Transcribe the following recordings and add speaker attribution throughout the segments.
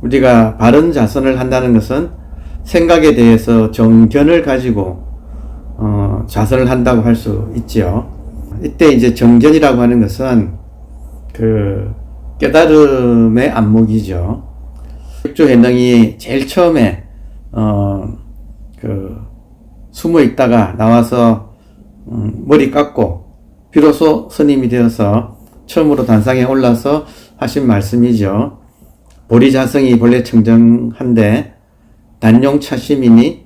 Speaker 1: 우리가 바른 자선을 한다는 것은 생각에 대해서 정견을 가지고 자선을 한다고 할 수 있지요. 이때 이제 정견이라고 하는 것은 그 깨달음의 안목이죠. 육조해능이 제일 처음에 숨어 있다가 나와서 머리 깎고 비로소 스님이 되어서 처음으로 단상에 올라서 하신 말씀이죠. 보리자성이 본래 청정한데 단용차심이니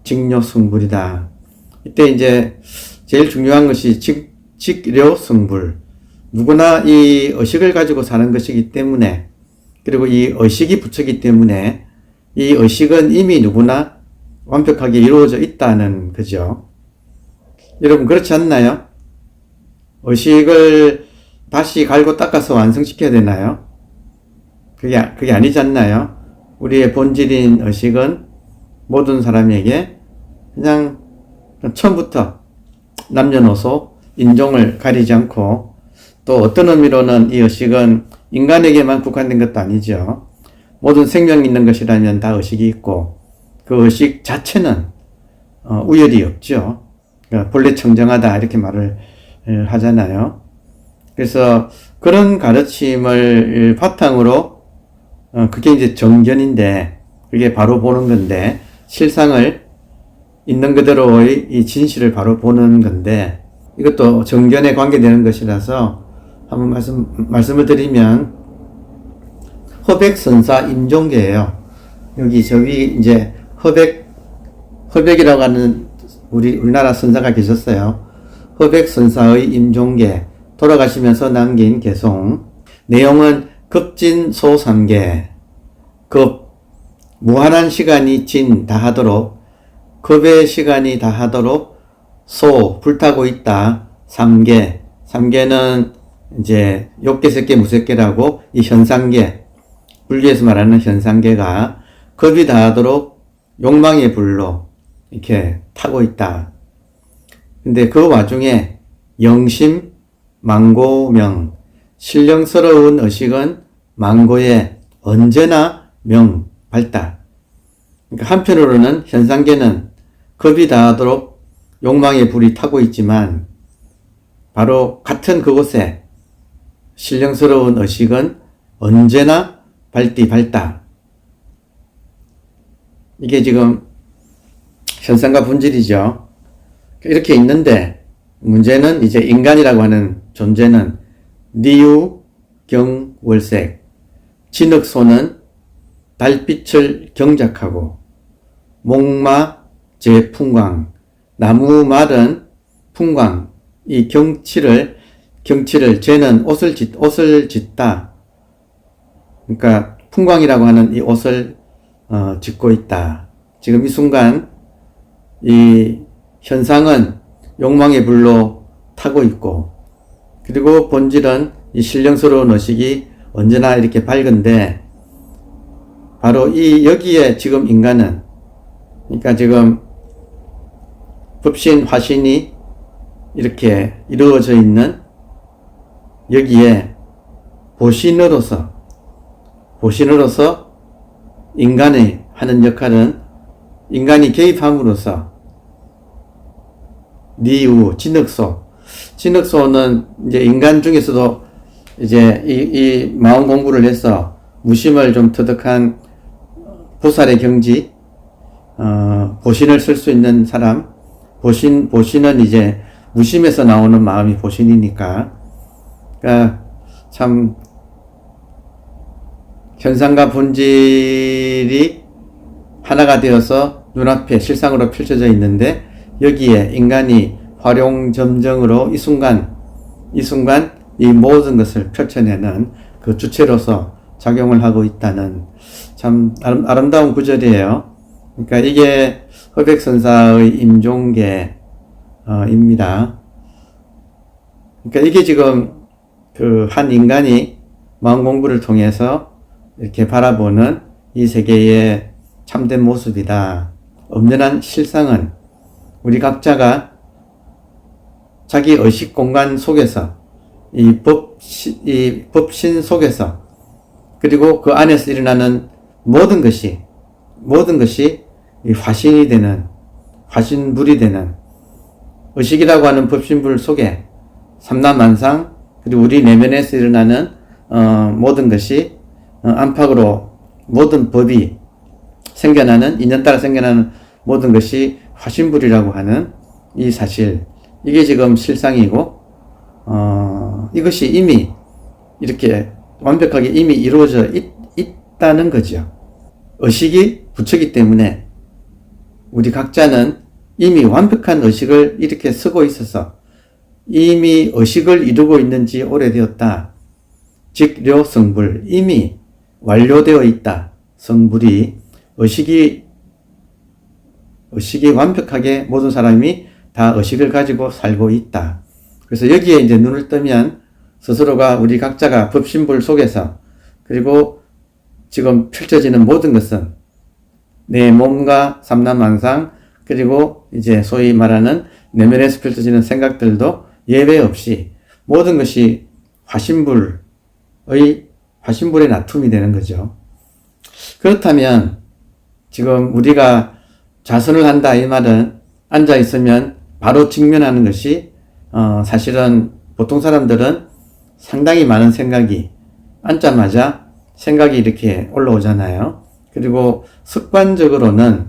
Speaker 1: 직료승불이다. 이때 이제 제일 중요한 것이 직료승불. 누구나 이 의식을 가지고 사는 것이기 때문에, 그리고 이 의식이 부처기 때문에 이 의식은 이미 누구나 완벽하게 이루어져 있다는 거죠. 여러분 그렇지 않나요? 의식을 다시 갈고 닦아서 완성시켜야 되나요? 그게 아니지 않나요? 우리의 본질인 의식은 모든 사람에게 그냥 처음부터 남녀노소 인종을 가리지 않고, 또 어떤 의미로는 이 의식은 인간에게만 국한된 것도 아니죠. 모든 생명이 있는 것이라면 다 의식이 있고, 그 의식 자체는 우열이 없죠. 그러니까 본래 청정하다 이렇게 말을 하잖아요. 그래서 그런 가르침을 바탕으로 그게 이제 정견인데, 그게 바로 보는 건데, 실상을 있는 그대로의 이 진실을 바로 보는 건데, 이것도 정견에 관계되는 것이라서 한번 말씀을 드리면, 허백선사 임종계예요. 여기 저 위 이제 허백이라고 하는 우리나라 선사가 계셨어요. 허백선사의 임종계, 돌아가시면서 남긴 개송. 내용은 급진소삼계, 무한한 시간이 진 다하도록, 급의 시간이 다하도록 불타고 있다. 삼계는 이제 욕계, 색계, 무색계라고 이 현상계, 불교에서 말하는 현상계가 급이 다하도록 욕망의 불로 이렇게 타고 있다. 근데 그 와중에 영심, 망고명, 신령스러운 의식은 망고에 언제나 밝다. 그러니까 한편으로는 현상계는 급이 다하도록 욕망의 불이 타고 있지만, 바로 같은 그곳에 신령스러운 의식은 언제나 밝다. 이게 지금 현상과 본질이죠. 이렇게 있는데, 문제는 이제 인간이라고 하는 존재는 니유, 경, 월색, 진흙소는 달빛을 경작하고, 목마, 제풍광, 나무말은 풍광, 이 경치를 쟤는 옷을 짓다. 그러니까 풍광이라고 하는 이 옷을 짓고 있다. 지금 이 순간 이 현상은 욕망의 불로 타고 있고, 그리고 본질은 이 신령스러운 의식이 언제나 이렇게 밝은데, 바로 여기에 지금 인간은, 그러니까 지금 법신, 화신이 이렇게 이루어져 있는 여기에 보신으로서 인간이 하는 역할은, 인간이 개입함으로써 니우, 진흙소는 이제 인간 중에서도 이제 이 마음 공부를 해서 무심을 좀 터득한 보살의 경지, 보신을 쓸 수 있는 사람, 보신은 이제 무심에서 나오는 마음이 보신이니까, 그러니까 참 현상과 본질이 하나가 되어서 눈앞에 실상으로 펼쳐져 있는데, 여기에 인간이 활용점정으로 이 순간 이 모든 것을 펼쳐내는 그 주체로서 작용을 하고 있다는 참 아름다운 구절이에요. 그러니까 이게 허백선사의 임종계입니다. 그러니까 이게 지금 그 한 인간이 마음 공부를 통해서 이렇게 바라보는 이 세계의 참된 모습이다. 엄연한 실상은 우리 각자가 자기 의식 공간 속에서, 이 법신 속에서, 그리고 그 안에서 일어나는 모든 것이 이 화신이 되는, 화신불이 되는 의식이라고 하는 법신불 속에 삼라만상, 그리고 우리 내면에서 일어나는 모든 것이 안팎으로 모든 법이 생겨나는, 인연 따라 생겨나는 모든 것이 화신불이라고 하는 이 사실, 이게 지금 실상이고, 이것이 이미 이렇게 완벽하게 이미 이루어져 있다는 거죠. 의식이 부처기 때문에 우리 각자는 이미 완벽한 의식을 이렇게 쓰고 있어서 이미 의식을 이루고 있는 지 오래되었다. 직료 성불, 이미 완료되어 있다. 성불이 의식이 완벽하게 모든 사람이 다 의식을 가지고 살고 있다. 그래서 여기에 이제 눈을 뜨면 스스로가 우리 각자가 법신불 속에서, 그리고 지금 펼쳐지는 모든 것은 내 몸과 삼라만상, 그리고 이제 소위 말하는 내면에서 펼쳐지는 생각들도 예외 없이 모든 것이 화신불의 나툼이 되는 거죠. 그렇다면 지금 우리가 좌선을 한다 이 말은 앉아 있으면 바로 직면하는 것이 사실은 보통 사람들은 상당히 많은 생각이 앉자마자 생각이 이렇게 올라오잖아요. 그리고 습관적으로는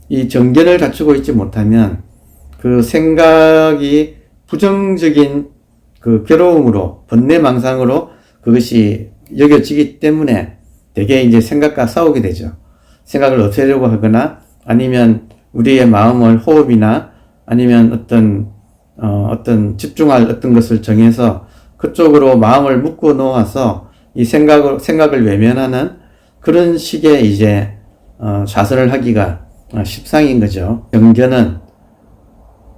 Speaker 1: 이 정견을 갖추고 있지 못하면 그 생각이 부정적인 그 괴로움으로, 번뇌망상으로 그것이 여겨지기 때문에 되게 이제 생각과 싸우게 되죠. 생각을 없애려고 하거나 아니면 우리의 마음을 호흡이나 아니면 어떤 집중할 어떤 것을 정해서 그쪽으로 마음을 묶어 놓아서 이 생각을 외면하는 그런 식의 이제 좌선을 하기가 십상인 거죠. 정견은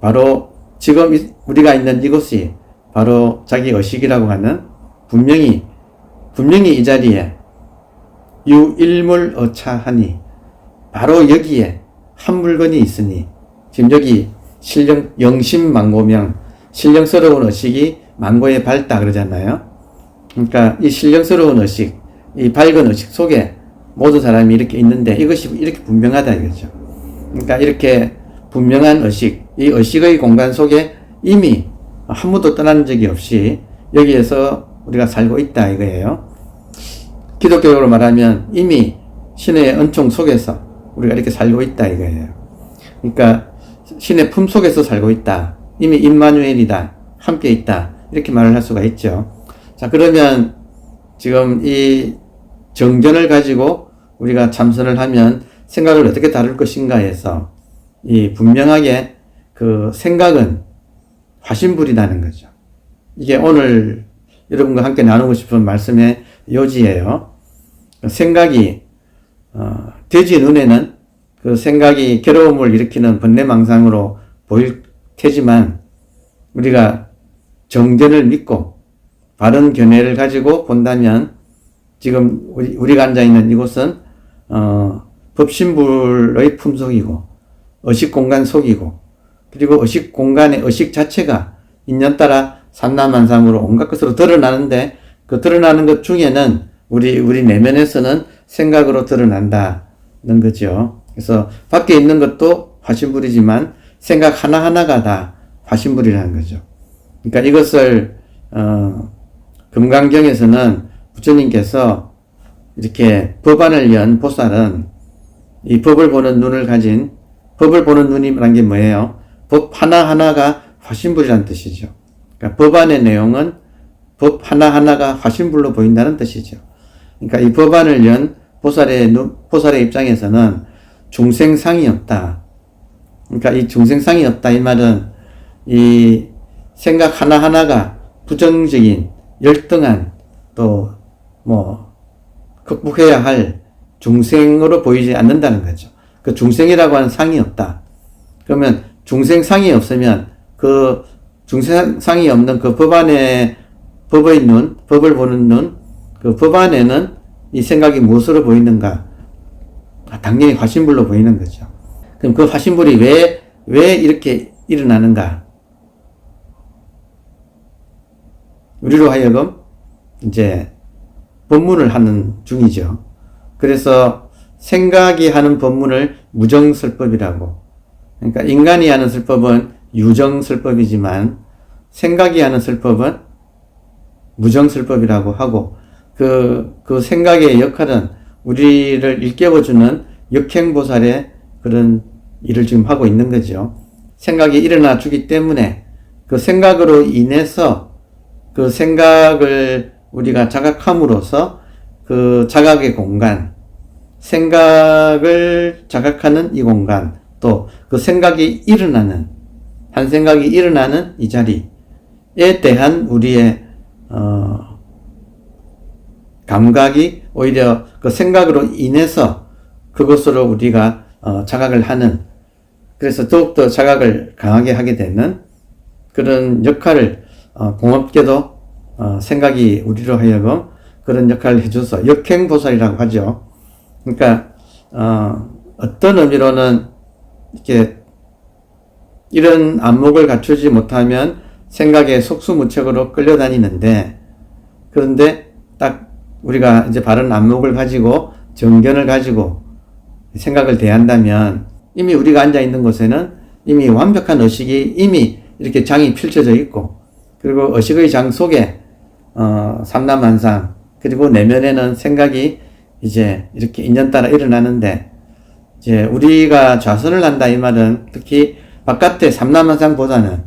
Speaker 1: 바로 지금 우리가 있는 이곳이 바로 자기 의식이라고 하는 분명히 이 자리에 유일물어차하니 바로 여기에 한 물건이 있으니, 지금 여기 영심망고명, 신령스러운 의식이 망고에 밝다 그러잖아요. 그러니까 이 신령스러운 의식, 이 밝은 의식 속에 모든 사람이 이렇게 있는데 이것이 이렇게 분명하다 이거죠. 그러니까 이렇게 분명한 의식, 이 의식의 공간 속에 이미 아무도 떠난 적이 없이 여기에서 우리가 살고 있다 이거예요. 기독교적으로 말하면 이미 신의 은총 속에서 우리가 이렇게 살고 있다 이거예요. 그러니까 신의 품 속에서 살고 있다. 이미 임마누엘이다. 함께 있다. 이렇게 말을 할 수가 있죠. 자, 그러면 지금 이 정견을 가지고 우리가 참선을 하면 생각을 어떻게 다룰 것인가 해서 이 분명하게 그 생각은 화신불이라는 거죠. 이게 오늘 여러분과 함께 나누고 싶은 말씀의 요지예요. 생각이 돼지 눈에는 그 생각이 괴로움을 일으키는 번뇌망상으로 보일 테지만 우리가 정견을 믿고 바른 견해를 가지고 본다면 지금 우리가 앉아있는 이곳은 법신불의 품속이고 의식공간 속이고, 그리고 의식공간의 의식 자체가 인연 따라 삼라만상으로 온갖 것으로 드러나는데 그 드러나는 것 중에는 우리 내면에서는 생각으로 드러난다는 거죠. 그래서 밖에 있는 것도 화신불이지만 생각 하나하나가 다 화신불이라는 거죠. 그러니까 이것을 금강경에서는 부처님께서 이렇게 법안을 연 보살은 이 법을 보는 눈을 가진, 법을 보는 눈이란 게 뭐예요? 법 하나하나가 화신불이라는 뜻이죠. 그러니까 법안의 내용은 법 하나하나가 화신불로 보인다는 뜻이죠. 그러니까 이 법안을 연 보살의 입장에서는 중생상이 없다. 그러니까 이 중생상이 없다 이 말은 이 생각 하나하나가 부정적인 열등한 또 극복해야 할 중생으로 보이지 않는다는 거죠. 그 중생이라고 하는 상이 없다. 그러면 중생상이 없으면 그 중생상이 없는 그 법안의 법의 눈, 법을 보는 눈, 그 법 안에는 이 생각이 무엇으로 보이는가? 당연히 화신불로 보이는 거죠. 그럼 그 화신불이 왜 이렇게 일어나는가? 우리로 하여금 이제 법문을 하는 중이죠. 그래서 생각이 하는 법문을 무정설법이라고. 그러니까 인간이 하는 설법은 유정설법이지만 생각이 하는 설법은 무정설법이라고 하고 그 생각의 역할은 우리를 일깨워주는 역행보살의 그런 일을 지금 하고 있는 거죠. 생각이 일어나 주기 때문에 그 생각으로 인해서 그 생각을 우리가 자각함으로써 그 자각의 공간, 생각을 자각하는 이 공간, 또 그 생각이 일어나는, 한 생각이 일어나는 이 자리에 대한 우리의 감각이 오히려 그 생각으로 인해서 그것으로 우리가 자각을 하는, 그래서 더욱더 자각을 강하게 하게 되는 그런 역할을 공업계도 생각이 우리로 하여금 그런 역할을 해줘서 역행보살이라고 하죠. 그러니까 어떤 의미로는 이렇게 이런 안목을 갖추지 못하면 생각에 속수무책으로 끌려다니는데, 그런데 딱 우리가 이제 바른 안목을 가지고 정견을 가지고 생각을 대한다면 이미 우리가 앉아 있는 곳에는 이미 완벽한 의식이 이미 이렇게 장이 펼쳐져 있고, 그리고 의식의 장 속에 삼라만상, 그리고 내면에는 생각이 이제 이렇게 인연 따라 일어나는데, 이제 우리가 좌선을 한다 이 말은 특히 바깥의 삼라만상보다는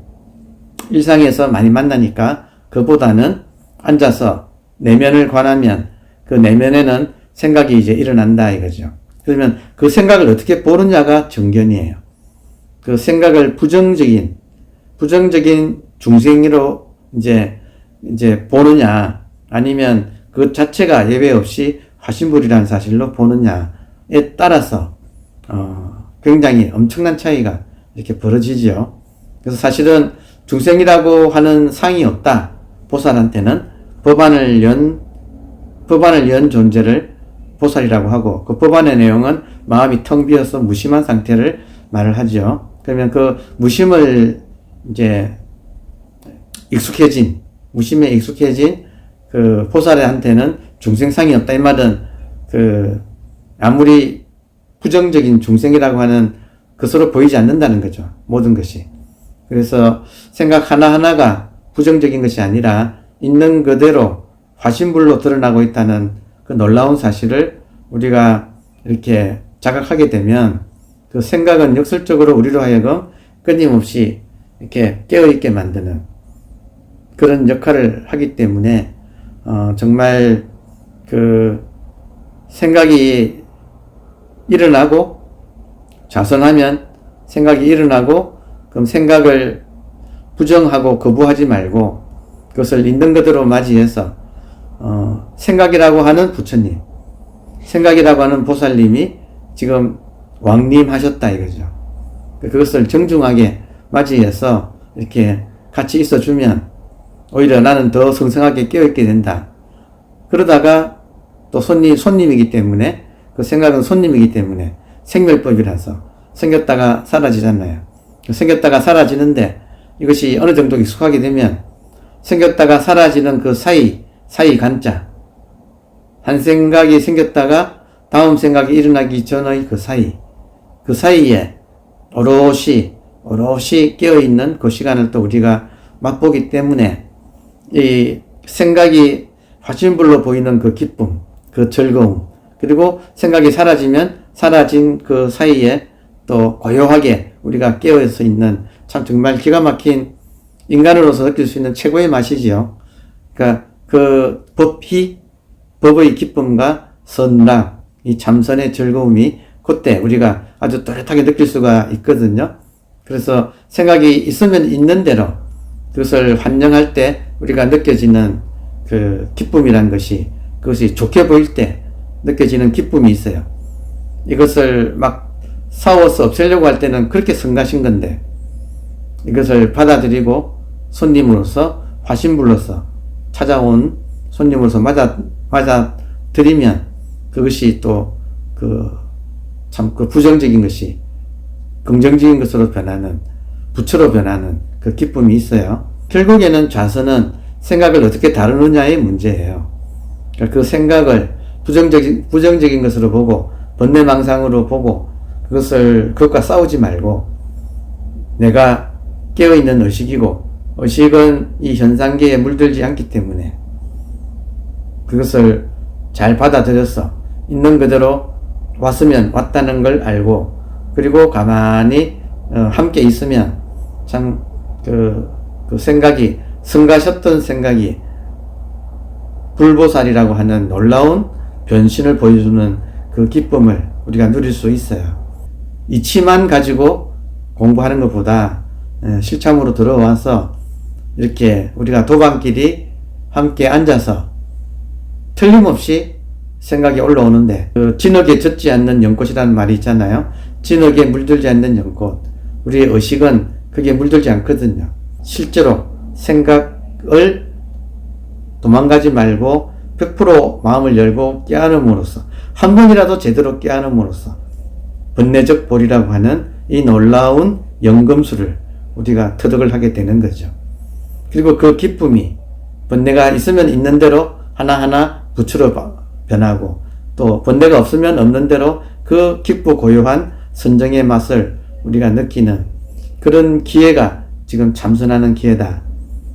Speaker 1: 일상에서 많이 만나니까 그보다는 앉아서 내면을 관하면 그 내면에는 생각이 이제 일어난다 이거죠. 그러면 그 생각을 어떻게 보느냐가 정견이에요. 그 생각을 부정적인 중생으로 이제 보느냐, 아니면 그 자체가 예외 없이 화신불이라는 사실로 보느냐에 따라서 굉장히 엄청난 차이가 이렇게 벌어지죠. 그래서 사실은 중생이라고 하는 상이 없다. 보살한테는 법안을 연 존재를 보살이라고 하고, 그 법안의 내용은 마음이 텅 비어서 무심한 상태를 말을 하죠. 그러면 그 무심을 이제 무심에 익숙해진 그 보살한테는 중생상이 없다. 이 말은 아무리 부정적인 중생이라고 하는 것으로 보이지 않는다는 거죠. 모든 것이. 그래서 생각 하나하나가 부정적인 것이 아니라 있는 그대로 화신불로 드러나고 있다는 그 놀라운 사실을 우리가 이렇게 자각하게 되면 그 생각은 역설적으로 우리로 하여금 끊임없이 이렇게 깨어있게 만드는 그런 역할을 하기 때문에 정말 그 생각이 일어나고 좌선하면 생각이 일어나고, 그럼 생각을 부정하고 거부하지 말고 그것을 있는 그대로 맞이해서 생각이라고 하는 부처님, 생각이라고 하는 보살님이 지금 왕림하셨다 이거죠. 그것을 정중하게 맞이해서 이렇게 같이 있어주면 오히려 나는 더 성성하게 깨어있게 된다. 그러다가 또 손님이기 때문에, 그 생각은 손님이기 때문에 생멸법이라서 생겼다가 사라지잖아요. 생겼다가 사라지는데 이것이 어느 정도 익숙하게 되면 생겼다가 사라지는 그 사이 간자, 한 생각이 생겼다가 다음 생각이 일어나기 전의 그 사이에 오롯이 깨어있는 그 시간을 또 우리가 맛보기 때문에 이 생각이 화신불로 보이는 그 기쁨, 그 즐거움, 그리고 생각이 사라지면 사라진 그 사이에 또 고요하게 우리가 깨어서 있는 참 정말 기가 막힌 인간으로서 느낄 수 있는 최고의 맛이지요. 그러니까 그 법의 기쁨과 선락, 이 참선의 즐거움이 그때 우리가 아주 또렷하게 느낄 수가 있거든요. 그래서 생각이 있으면 있는 대로 그것을 환영할 때 우리가 느껴지는 그 기쁨이란 것이, 그것이 좋게 보일 때 느껴지는 기쁨이 있어요. 이것을 막 싸워서 없애려고 할 때는 그렇게 성가신 건데, 이것을 받아들이고 손님으로서 화신불로서 찾아온 손님으로서 맞아들이면 그것이 또 참 그 부정적인 것이 긍정적인 것으로 변하는, 부처로 변하는 그 기쁨이 있어요. 결국에는 좌선은 생각을 어떻게 다루느냐의 문제예요. 그러니까 그 생각을 부정적인 것으로 보고 번뇌망상으로 보고 그것과 싸우지 말고 내가 깨어있는 의식이고 의식은 이 현상계에 물들지 않기 때문에 그것을 잘 받아들여서 있는 그대로 왔으면 왔다는 걸 알고 그리고 가만히 함께 있으면 참 그 생각이 성가셨던 생각이 불보살이라고 하는 놀라운 변신을 보여주는 그 기쁨을 우리가 누릴 수 있어요. 이치만 가지고 공부하는 것보다 실참으로 들어와서 이렇게 우리가 도반끼리 함께 앉아서 틀림없이 생각이 올라오는데 그 진흙에 젖지 않는 연꽃이라는 말이 있잖아요. 진흙에 물들지 않는 연꽃. 우리의 의식은 그게 물들지 않거든요. 실제로 생각을 도망가지 말고 100% 마음을 열고 깨안음으로써 한 번이라도 제대로 깨안음으로써 번뇌적 볼이라고 하는 이 놀라운 연금술을 우리가 터득을 하게 되는 거죠. 그리고 그 기쁨이 번뇌가 있으면 있는 대로 하나하나 부추로 변하고 또 번뇌가 없으면 없는 대로 그 깊고 고요한 선정의 맛을 우리가 느끼는 그런 기회가 지금 참선하는 기회다